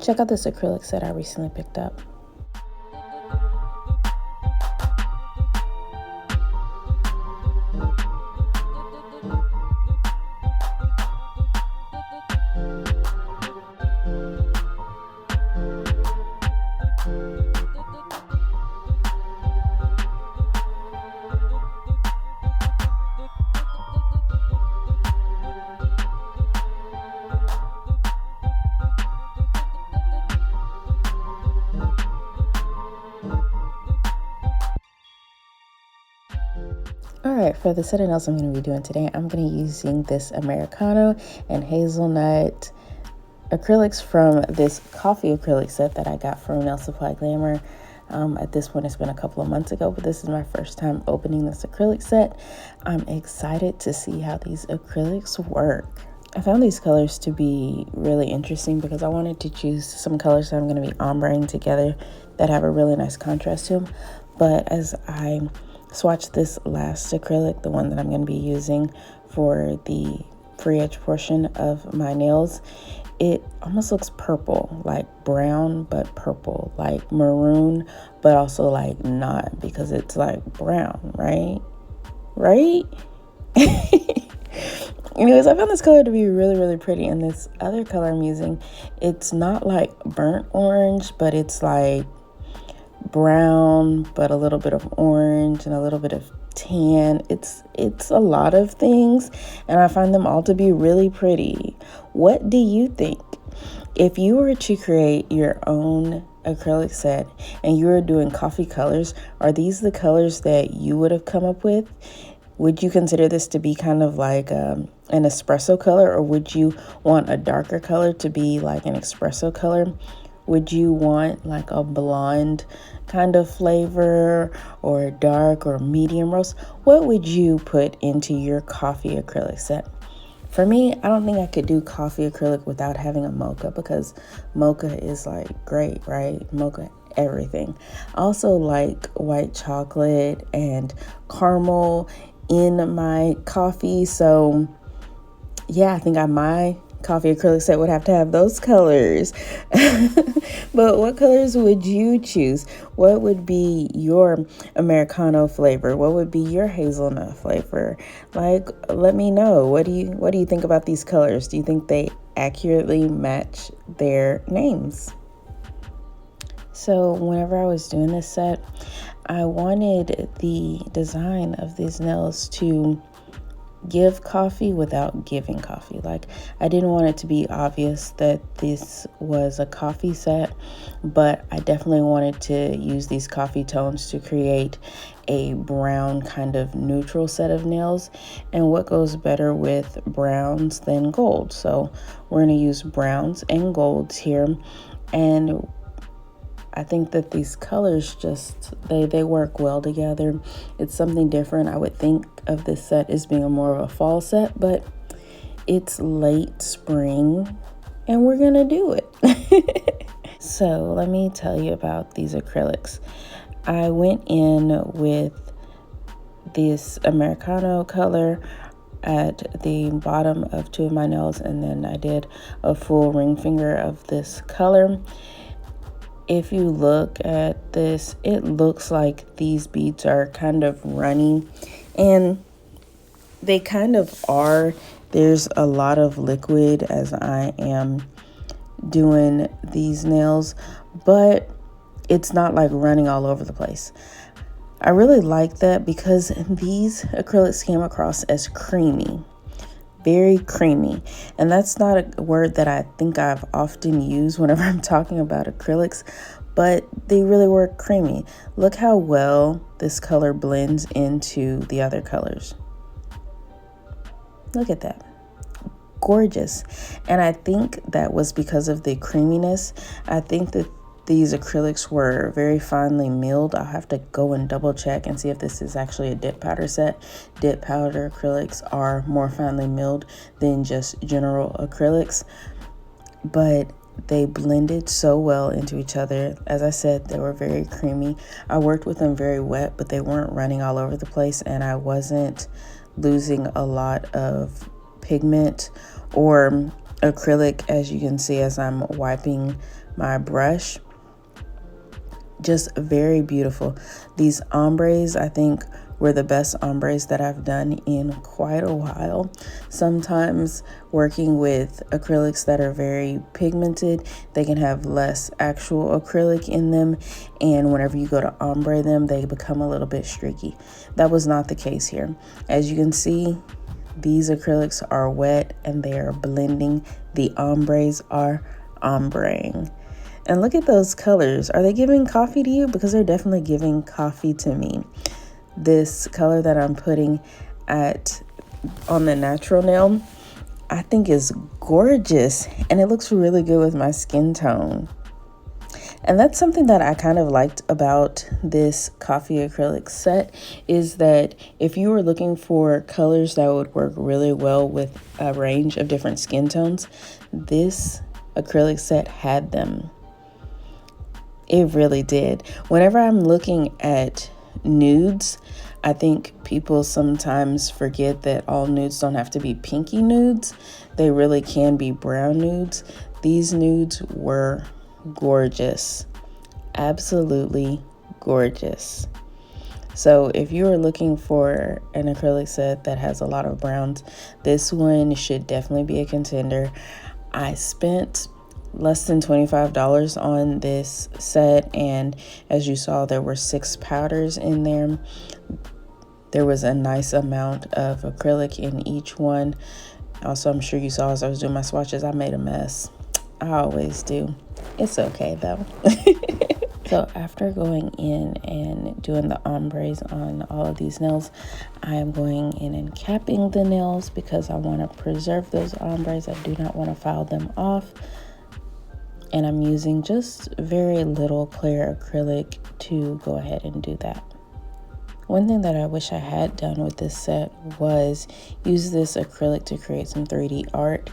Check out this acrylic set I recently picked up. Alright, for the set of nails I'm going to be doing today, I'm going to be using this Americano and hazelnut acrylics from this coffee acrylic set that I got from Nail Supply Glamour. At this point, it's been a couple of months ago, but this is my first time opening this acrylic set. I'm excited to see how these acrylics work. I found these colors to be really interesting because I wanted to choose some colors that I'm going to be ombreing together that have a really nice contrast to them. But as I swatched this last acrylic, the one that I'm going to be using for the free edge portion of my nails, it almost looks purple, like brown but purple, like maroon but also like not, because it's like brown, right? Anyways, I found this color to be really pretty, and this other color I'm using, it's not like burnt orange, but it's like brown but a little bit of orange and a little bit of tan. It's a lot of things, and I find them all to be really pretty. What do you think? If you were to create your own acrylic set and you were doing coffee colors, are these the colors that you would have come up with? Would you consider this to be kind of like an espresso color, or would you want a darker color to be like an espresso color? Would you want like a blonde kind of flavor, or a dark or medium roast? What would you put into your coffee acrylic set? For me, I don't think I could do coffee acrylic without having a mocha, because mocha is like great, right? Mocha everything. I also like white chocolate and caramel in my coffee, so yeah, I think my coffee acrylic set would have to have those colors. But what colors would you choose? What would be your Americano flavor? What would be your hazelnut flavor? Like, let me know. What do you think about these colors? Do you think they accurately match their names? So whenever I was doing this set, I wanted the design of these nails to give coffee without giving coffee. Like, I didn't want it to be obvious that this was a coffee set, but I definitely wanted to use these coffee tones to create a brown kind of neutral set of nails. And what goes better with browns than gold? So we're going to use browns and golds here, and I think that these colors just, they work well together. It's something different. I would think of this set as being more of a fall set, but it's late spring and we're gonna do it. So let me tell you about these acrylics. I went in with this Americano color at the bottom of two of my nails, and then I did a full ring finger of this color. If you look at this, it looks like these beads are kind of runny, and they kind of are. There's a lot of liquid as I am doing these nails, but it's not like running all over the place. I really like that because these acrylics came across as creamy. Very creamy, and that's not a word that I think I've often used whenever I'm talking about acrylics, but they really were creamy. Look how well this color blends into the other colors. Look at that. Gorgeous. And I think that was because of the creaminess. I think that these acrylics were very finely milled. I'll have to go and double check and see if this is actually a dip powder set. Dip powder acrylics are more finely milled than just general acrylics, but they blended so well into each other. As I said, they were very creamy. I worked with them very wet, but they weren't running all over the place, and I wasn't losing a lot of pigment or acrylic, as you can see as I'm wiping my brush. Just very beautiful. These ombres, I think, were the best ombres that I've done in quite a while. Sometimes working with acrylics that are very pigmented, they can have less actual acrylic in them, and whenever you go to ombre them, they become a little bit streaky. That was not the case here. As you can see, these acrylics are wet and they are blending. The ombres are ombreing. And look at those colors. Are they giving coffee to you? Because they're definitely giving coffee to me. This color that I'm putting on the natural nail, I think is gorgeous. And it looks really good with my skin tone. And that's something that I kind of liked about this coffee acrylic set, is that if you were looking for colors that would work really well with a range of different skin tones, this acrylic set had them. It really did. Whenever I'm looking at nudes, I think people sometimes forget that all nudes don't have to be pinky nudes. They really can be brown nudes. These nudes were gorgeous. Absolutely gorgeous. So if you are looking for an acrylic set that has a lot of browns, this one should definitely be a contender. I spent less than $25 on this set, and as you saw, there were 6 powders in there. There was a nice amount of acrylic in each one. Also, I'm sure you saw as I was doing my swatches, I made a mess. I always do. It's okay though. So after going in and doing the ombres on all of these nails, I am going in and capping the nails because I want to preserve those ombres. I do not want to file them off. And I'm using just very little clear acrylic to go ahead and do that. One thing that I wish I had done with this set was use this acrylic to create some 3D art.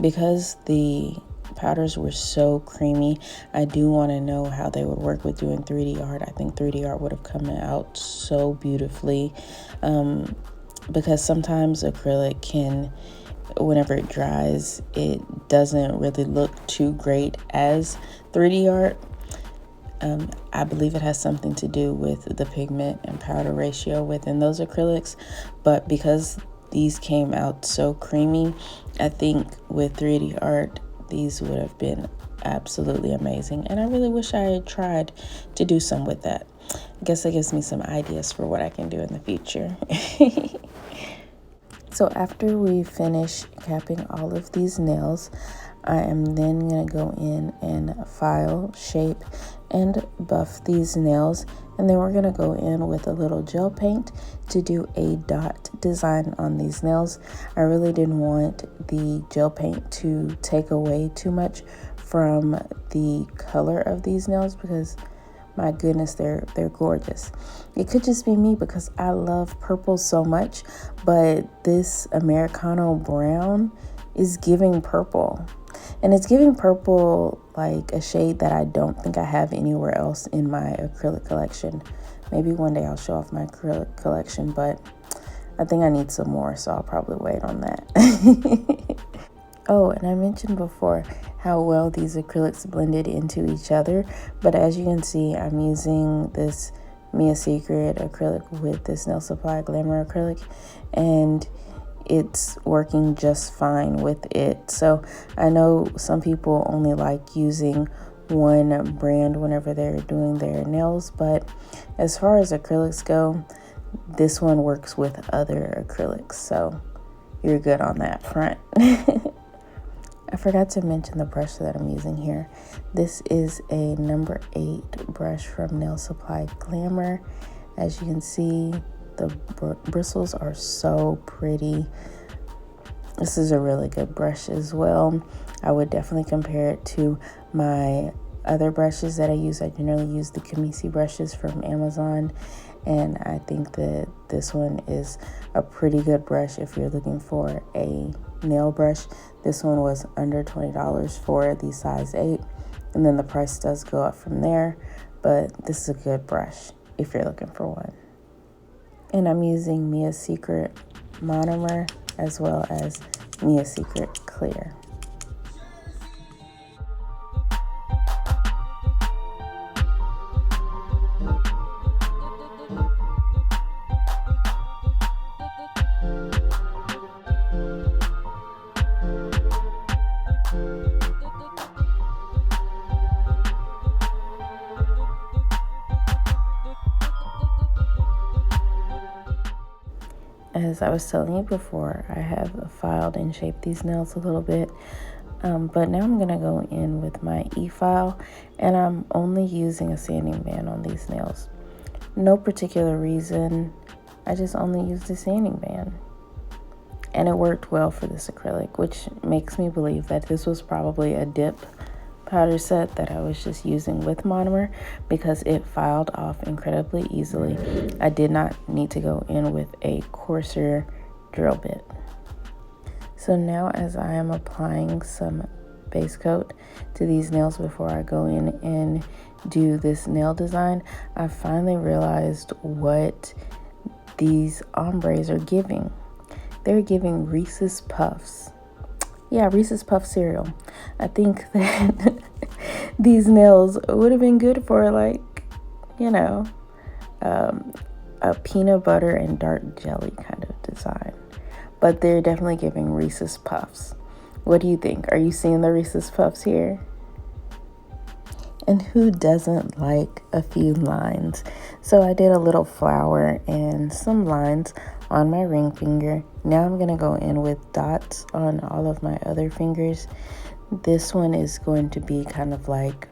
Because the powders were so creamy, I do want to know how they would work with doing 3D art. I think 3D art would have come out so beautifully, because sometimes acrylic can, whenever it dries, it doesn't really look too great as 3D art. I believe it has something to do with the pigment and powder ratio within those acrylics, but because these came out so creamy, I think with 3D art, these would have been absolutely amazing. And I really wish I had tried to do some with that. I guess that gives me some ideas for what I can do in the future. So after we finish capping all of these nails, I am then going to go in and file, shape, and buff these nails. And then we're going to go in with a little gel paint to do a dot design on these nails. I really didn't want the gel paint to take away too much from the color of these nails because, my goodness, they're gorgeous. It could just be me because I love purple so much, but this Americano brown is giving purple. And it's giving purple like a shade that I don't think I have anywhere else in my acrylic collection. Maybe one day I'll show off my acrylic collection, but I think I need some more, so I'll probably wait on that. Oh, and I mentioned before how well these acrylics blended into each other, but as you can see, I'm using this Secret acrylic with this Nail Supply Glamour acrylic, and it's working just fine with it. So I know some people only like using one brand whenever they're doing their nails, but as far as acrylics go, this one works with other acrylics, so you're good on that front. I forgot to mention the brush that I'm using here. This is a number 8 brush from Nail Supply Glamour. As you can see, the bristles are so pretty. This is a really good brush as well. I would definitely compare it to my other brushes that I use. I generally use the Kemesi brushes from Amazon, and I think that this one is a pretty good brush if you're looking for a nail brush. This one was under $20 for the size 8, and then the price does go up from there, but this is a good brush if you're looking for one. And I'm using Secret Monomer as well as Secret Clear. as I was telling you before, I have filed and shaped these nails a little bit. But now I'm going to go in with my e-file, and I'm only using a sanding band on these nails. No particular reason, I just only used a sanding band. And it worked well for this acrylic, which makes me believe that this was probably a dip powder set that I was just using with monomer, because it filed off incredibly easily. I did not need to go in with a coarser drill bit. So now, as I am applying some base coat to these nails before I go in and do this nail design, I finally realized what these ombres are giving. They're giving Reese's Puffs. Yeah, Reese's Puff cereal. I think that these nails would have been good for, like, you know, a peanut butter and dark jelly kind of design. But they're definitely giving Reese's Puffs. What do you think? Are you seeing the Reese's Puffs here? And who doesn't like a few lines? So I did a little flower and some lines on my ring finger. Now I'm going to go in with dots on all of my other fingers. This one is going to be kind of like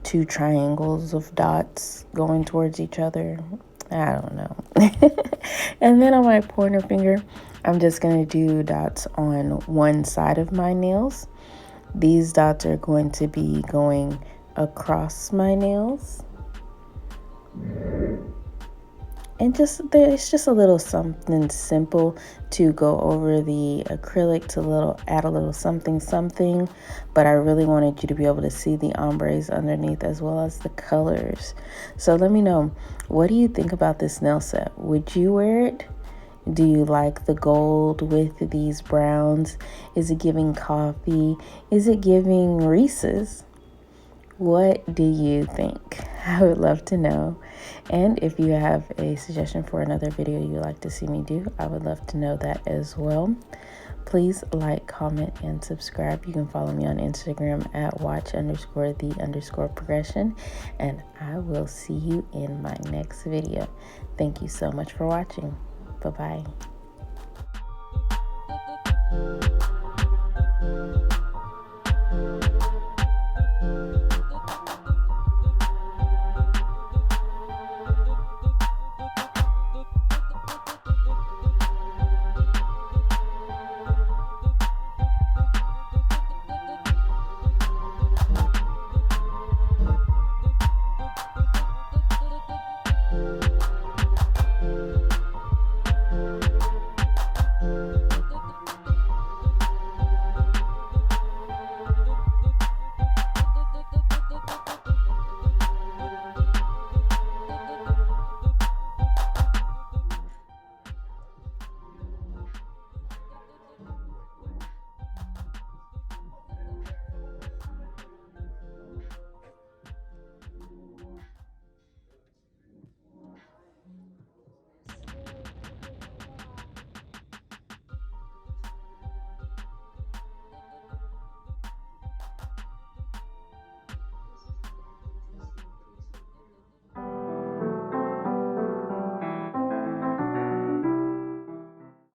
2 triangles of dots going towards each other. I don't know. And then on my pointer finger, I'm just going to do dots on one side of my nails. These dots are going to be going across my nails. And it's just a little something simple to go over the acrylic to add a little something, but I really wanted you to be able to see the ombres underneath as well as the colors. So let me know, what do you think about this nail set? Would you wear it? Do you like the gold with these browns? Is it giving coffee? Is it giving Reese's? What do you think? I would love to know. And if you have a suggestion for another video you'd like to see me do, I would love to know that as well. Please like, comment, and subscribe. You can follow me on Instagram at watch_the_progression. And I will see you in my next video. Thank you so much for watching. Bye-bye.